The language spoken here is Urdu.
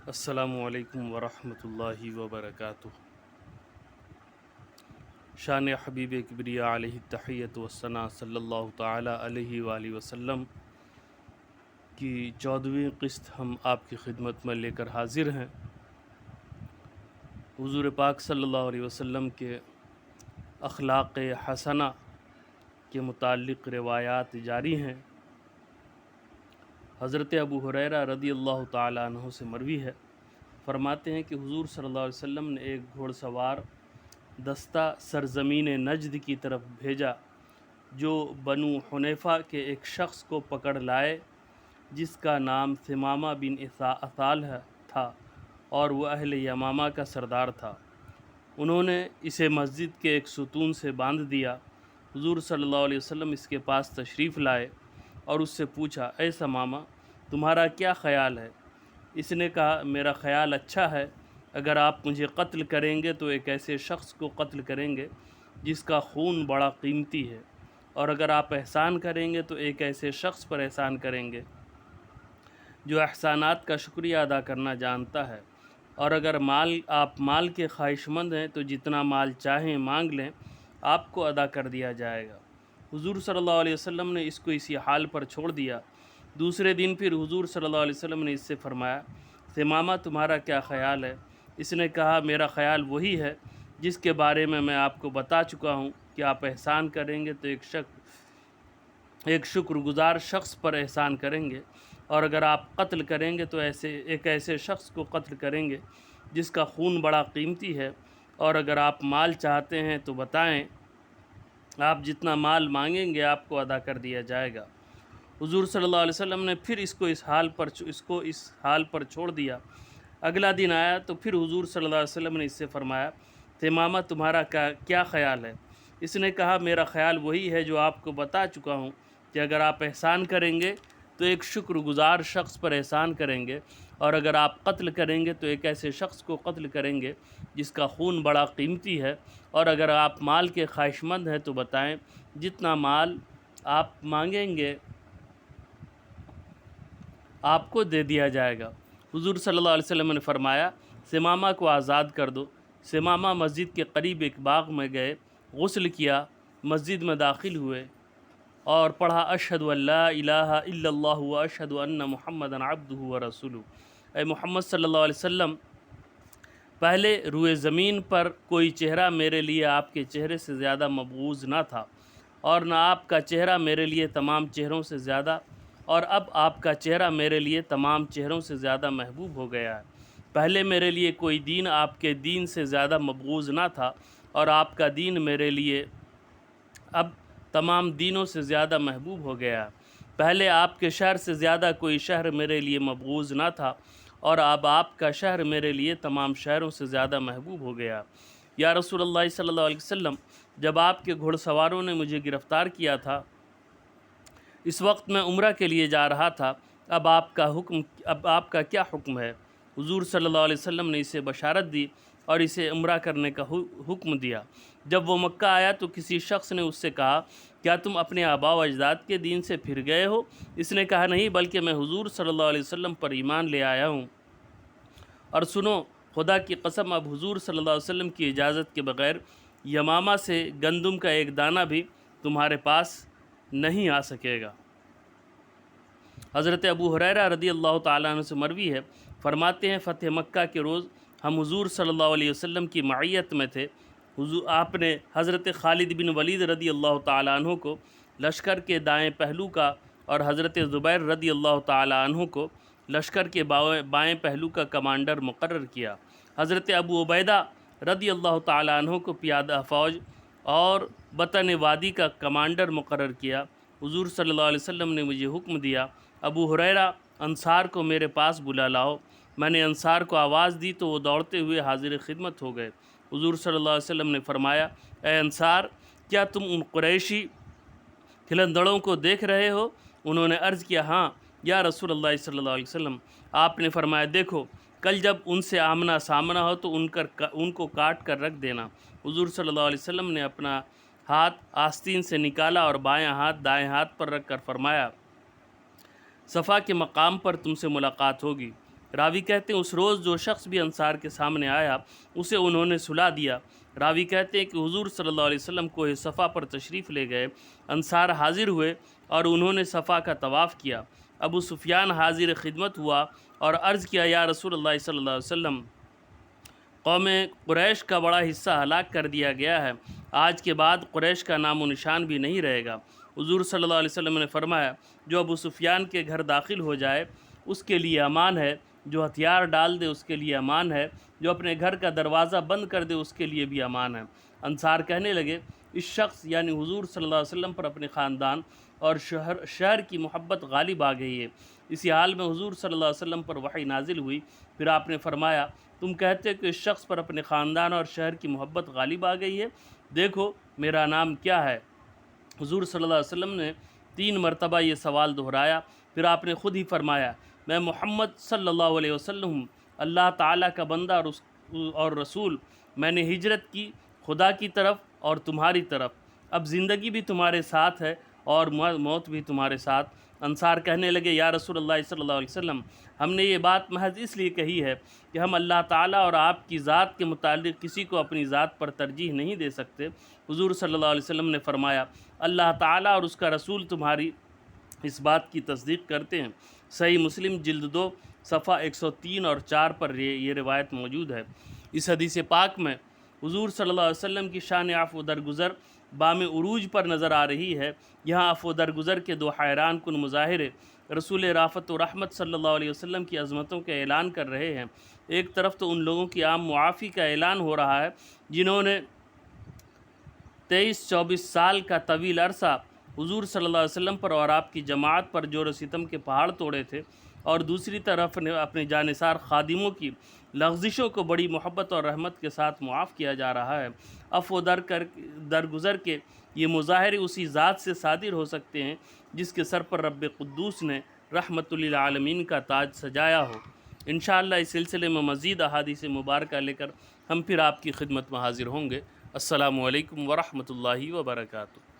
السلام علیکم ورحمۃ اللہ وبرکاتہ۔ شان حبیب کبریا علیہ التحیت والثناء صلی اللہ تعالیٰ علیہ وآلہ وسلم کی 14ویں قسط ہم آپ کی خدمت میں لے کر حاضر ہیں۔ حضور پاک صلی اللہ علیہ وسلم کے اخلاق حسنہ کے متعلق روایات جاری ہیں۔ حضرت ابو ہریرہ رضی اللہ تعالیٰ عنہ سے مروی ہے، فرماتے ہیں کہ حضور صلی اللہ علیہ وسلم نے ایک گھوڑ سوار دستہ سرزمین نجد کی طرف بھیجا جو بنو حنیفہ کے ایک شخص کو پکڑ لائے جس کا نام ثمامہ بن اثال تھا اور وہ اہل یمامہ کا سردار تھا۔ انہوں نے اسے مسجد کے ایک ستون سے باندھ دیا۔ حضور صلی اللہ علیہ وسلم اس کے پاس تشریف لائے اور اس سے پوچھا، اے ثمامہ تمہارا کیا خیال ہے؟ اس نے کہا، میرا خیال اچھا ہے، اگر آپ مجھے قتل کریں گے تو ایک ایسے شخص کو قتل کریں گے جس کا خون بڑا قیمتی ہے، اور اگر آپ احسان کریں گے تو ایک ایسے شخص پر احسان کریں گے جو احسانات کا شکریہ ادا کرنا جانتا ہے، اور اگر آپ مال کے خواہش مند ہیں تو جتنا مال چاہیں مانگ لیں، آپ کو ادا کر دیا جائے گا۔ حضور صلی اللہ علیہ وسلم نے اس کو اسی حال پر چھوڑ دیا۔ دوسرے دن پھر حضور صلی اللہ علیہ وسلم نے اس سے فرمایا، ثمامہ تمہارا کیا خیال ہے؟ اس نے کہا، میرا خیال وہی ہے جس کے بارے میں آپ کو بتا چکا ہوں کہ آپ احسان کریں گے تو ایک شکر گزار شخص پر احسان کریں گے، اور اگر آپ قتل کریں گے تو ایک ایسے شخص کو قتل کریں گے جس کا خون بڑا قیمتی ہے، اور اگر آپ مال چاہتے ہیں تو بتائیں، آپ جتنا مال مانگیں گے آپ کو ادا کر دیا جائے گا۔ حضور صلی اللہ علیہ وسلم نے پھر اس کو اس حال پر چھوڑ دیا۔ اگلا دن آیا تو پھر حضور صلی اللہ علیہ وسلم نے اس سے فرمایا، ثمامہ تمہارا کیا خیال ہے؟ اس نے کہا، میرا خیال وہی ہے جو آپ کو بتا چکا ہوں کہ اگر آپ احسان کریں گے تو ایک شکر گزار شخص پر احسان کریں گے، اور اگر آپ قتل کریں گے تو ایک ایسے شخص کو قتل کریں گے جس کا خون بڑا قیمتی ہے، اور اگر آپ مال کے خواہش مند ہیں تو بتائیں، جتنا مال آپ مانگیں گے آپ کو دے دیا جائے گا۔ حضور صلی اللہ علیہ وسلم نے فرمایا، ثمامہ کو آزاد کر دو۔ ثمامہ مسجد کے قریب ایک باغ میں گئے، غسل کیا، مسجد میں داخل ہوئے اور پڑھا، اشہد ان لا الہ الا اللہ و اشہد ان محمدا عبدہ و رسولہ۔ اے محمد صلی اللہ علیہ وسلم، پہلے روئے زمین پر کوئی چہرہ میرے لیے آپ کے چہرے سے زیادہ مبغوض نہ تھا، اور نہ آپ کا چہرہ میرے لیے تمام چہروں سے زیادہ، اور اب آپ کا چہرہ میرے لیے تمام چہروں سے زیادہ محبوب ہو گیا ہے۔ پہلے میرے لیے کوئی دین آپ کے دین سے زیادہ مبغوض نہ تھا، اور آپ کا دین میرے لیے اب تمام دینوں سے زیادہ محبوب ہو گیا ہے۔ پہلے آپ کے شہر سے زیادہ کوئی شہر میرے لیے مبغوض نہ تھا، اور اب آپ کا شہر میرے لیے تمام شہروں سے زیادہ محبوب ہو گیا۔ یا رسول اللہ صلی اللہ علیہ وسلم، جب آپ کے گھوڑ سواروں نے مجھے گرفتار کیا تھا، اس وقت میں عمرہ کے لیے جا رہا تھا، اب آپ کا کیا حکم ہے؟ حضور صلی اللہ علیہ وسلم نے اسے بشارت دی اور اسے عمرہ کرنے کا حکم دیا۔ جب وہ مکہ آیا تو کسی شخص نے اس سے کہا، کیا تم اپنے آباء و اجداد کے دین سے پھر گئے ہو؟ اس نے کہا، نہیں، بلکہ میں حضور صلی اللہ علیہ وسلم پر ایمان لے آیا ہوں۔ اور سنو، خدا کی قسم، اب حضور صلی اللہ علیہ وسلم کی اجازت کے بغیر یمامہ سے گندم کا ایک دانہ بھی تمہارے پاس نہیں آ سکے گا۔ حضرت ابو ہریرہ رضی اللہ تعالیٰ عنہ سے مروی ہے، فرماتے ہیں، فتح مکہ کے روز ہم حضور صلی اللہ علیہ وسلم کی معیت میں تھے۔ آپ نے حضرت خالد بن ولید رضی اللہ تعالیٰ عنہ کو لشکر کے دائیں پہلو کا اور حضرت زبیر رضی اللہ تعالیٰ عنہ کو لشکر کے بائیں پہلو کا کمانڈر مقرر کیا۔ حضرت ابو عبیدہ رضی اللہ تعالیٰ عنہ کو پیادہ فوج اور بطن وادی کا کمانڈر مقرر کیا۔ حضور صلی اللہ علیہ وسلم نے مجھے حکم دیا، ابو ہریرہ، انصار کو میرے پاس بلا لاؤ۔ میں نے انصار کو آواز دی تو وہ دوڑتے ہوئے حاضر خدمت ہو گئے۔ حضور صلی اللہ علیہ وسلم نے فرمایا، اے انصار، کیا تم ان قریشی کھلندڑوں کو دیکھ رہے ہو؟ انہوں نے عرض کیا، ہاں یا رسول اللہ صلی اللہ علیہ وسلم۔ آپ نے فرمایا، دیکھو، کل جب ان سے آمنا سامنا ہو تو ان کو کاٹ کر رکھ دینا۔ حضور صلی اللہ علیہ وسلم نے اپنا ہاتھ آستین سے نکالا اور بائیں ہاتھ دائیں ہاتھ پر رکھ کر فرمایا، صفا کے مقام پر تم سے ملاقات ہوگی۔ راوی کہتے ہیں اس روز جو شخص بھی انصار کے سامنے آیا اسے انہوں نے سلا دیا۔ راوی کہتے ہیں کہ حضور صلی اللہ علیہ وسلم کوہ صفا پر تشریف لے گئے، انصار حاضر ہوئے اور انہوں نے صفا کا طواف کیا۔ ابو سفیان حاضر خدمت ہوا اور عرض کیا یا رسول اللہ صلی اللہ علیہ وسلم، قوم قریش کا بڑا حصہ ہلاک کر دیا گیا ہے، آج کے بعد قریش کا نام و نشان بھی نہیں رہے گا۔ حضور صلی اللہ علیہ وسلم نے فرمایا جو ابو سفیان کے گھر داخل ہو جائے اس کے لیے امان ہے، جو ہتھیار ڈال دے اس کے لیے امان ہے، جو اپنے گھر کا دروازہ بند کر دے اس کے لیے بھی امان ہے۔ انصار کہنے لگے اس شخص یعنی حضور صلی اللہ علیہ وسلم پر اپنے خاندان اور شہر کی محبت غالب آ گئی ہے۔ اسی حال میں حضور صلی اللہ علیہ وسلم پر وحی نازل ہوئی، پھر آپ نے فرمایا تم کہتے ہو کہ اس شخص پر اپنے خاندان اور شہر کی محبت غالب آ گئی ہے، دیکھو میرا نام کیا ہے۔ حضور صلی اللہ علیہ وسلم نے 3 مرتبہ یہ سوال دہرایا، پھر آپ نے خود ہی فرمایا میں محمد صلی اللہ علیہ وسلم ہوں، اللہ تعالیٰ کا بندہ اور رسول، میں نے ہجرت کی خدا کی طرف اور تمہاری طرف، اب زندگی بھی تمہارے ساتھ ہے اور موت بھی تمہارے ساتھ۔ انصار کہنے لگے یا رسول اللہ صلی اللہ علیہ وسلم، ہم نے یہ بات محض اس لیے کہی ہے کہ ہم اللہ تعالیٰ اور آپ کی ذات کے متعلق کسی کو اپنی ذات پر ترجیح نہیں دے سکتے۔ حضور صلی اللہ علیہ وسلم نے فرمایا اللہ تعالیٰ اور اس کا رسول تمہاری اس بات کی تصدیق کرتے ہیں۔ صحیح مسلم جلد 2 صفحہ 103 اور 4 پر یہ روایت موجود ہے۔ اس حدیث پاک میں حضور صلی اللہ علیہ وسلم کی شان عفو درگزر بام عروج پر نظر آ رہی ہے۔ یہاں عفو درگزر کے 2 حیران کن مظاہرے رسول رافت و رحمت صلی اللہ علیہ وسلم کی عظمتوں کا اعلان کر رہے ہیں۔ ایک طرف تو ان لوگوں کی عام معافی کا اعلان ہو رہا ہے جنہوں نے 23-24 سال کا طویل عرصہ حضور صلی اللہ علیہ وسلم پر اور آپ کی جماعت پر جور و ستم کے پہاڑ توڑے تھے، اور دوسری طرف اپنے جانثار خادموں کی لغزشوں کو بڑی محبت اور رحمت کے ساتھ معاف کیا جا رہا ہے۔ عفو درگزر کے یہ مظاہرے اسی ذات سے صادر ہو سکتے ہیں جس کے سر پر رب قدوس نے رحمت للعالمین کا تاج سجایا ہو۔ انشاءاللہ اس سلسلے میں مزید احادیث مبارکہ لے کر ہم پھر آپ کی خدمت میں حاضر ہوں گے۔ السلام علیکم ورحمۃ اللہ وبرکاتہ۔